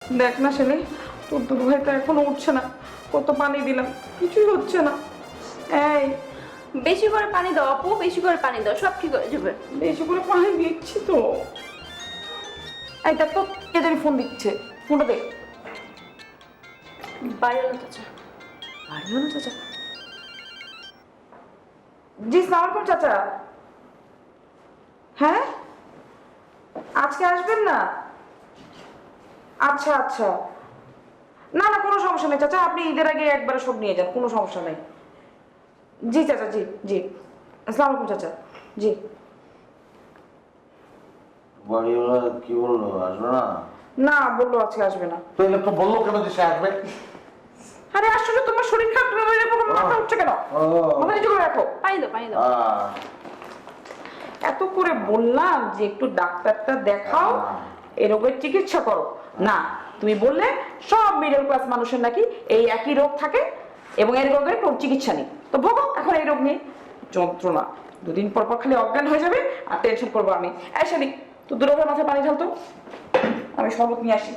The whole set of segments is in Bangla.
দেখ না ছেলে, তোর দুধ ভাই তো এখনো উঠছে না, কত পানি দিলাম কিছুই হচ্ছে না। এই বেশি করে পানি দাও আপু, বেশি করে পানি দাও, সব ঠিক হয়ে যাবে। বেশি করে পানি দিচ্ছি তো। এই দেখ তো কে জানি ফোন দিচ্ছে, ফোনটা দে। বাড়িওয়ালা চাচা। বাড়িওয়ালা চাচা? জি সালাম আলাইকুম চাচা। হ্যাঁ আজকে আসবেন না? আচ্ছা আচ্ছা, না না কোনো সমস্যা নেই চাচা, আপনি ঈদের আগে একবারে সব নিয়ে যান, কোনো সমস্যা নেই। জি চাচা, জি জি, আসসালামু আলাইকুম চাচা। জি। বাড়িওয়ালা কি বললো, আসবে না? না বললো আজকে আসবে না। তো একটু বললো কেন যে সে আসবে? আরে আসলে তোমার শরীর খারাপ, তুমি এরকম মাথা উঠছে কেন? মাথা নিচু করে রাখো। পানি দাও, পানি দাও। এত করে বললাম যে একটু ডাক্তারটা দেখাও, এই রোগের চিকিৎসা করো, না তুমি বললে সব মিডল ক্লাস মানুষের নাকি এই একই রোগ থাকে এবং এই রোগের কোনো চিকিৎসা নেই, তো ভোগো এখন এই রোগ নিয়ে যন্ত্রণা, দুদিন পর পর খালি অজ্ঞান হয়ে যাবে আর টেনশন করবো আমি। এসে তো দুটোবার মাথায় পানি ঢালতো, আমি শরবত নিয়ে আসি।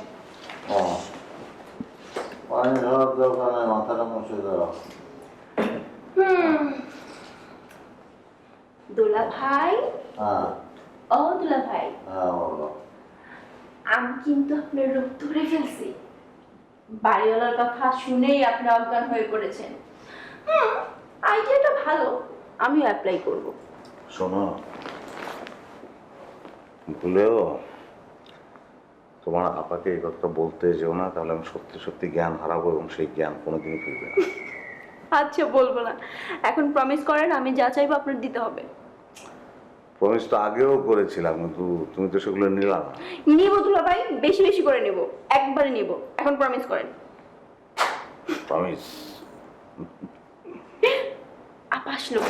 পানি ঢালার দরকার নেই, মাথাটা মুছে দাও। দুলা ভাই, হ্যাঁ ও দুলা ভাই, হ্যাঁ বলো। আমি কিন্তু আপনার রোগ ধরে ফেলছি। বাড়িওয়ালার কথা শুনেই আপনি অজ্ঞান হয়ে পড়েছেন। আইডিয়াটা ভালো, আমিও অ্যাপ্লাই করব। শোনো, ভুলেও তোমার আপাকে এই কথাটা বলতে যেও না, তাহলে আমি সত্যি সত্যি জ্ঞান হারাবো এবং সেই জ্ঞান কোনোদিনই ফিরবে না। আচ্ছা বলবো না, এখন প্রমিস করেন আমি যা চাইবো আপনার দিতে হবে। প্রমিস তো আগেও করেছিলাম, কিন্তু তুমি তো সেগুলো নিলা না। নিব দুলা ভাই, বেশি বেশি করে নেব, একবারে নেব, এখন প্রমিস করেন। প্রমিস। আপা আসলো।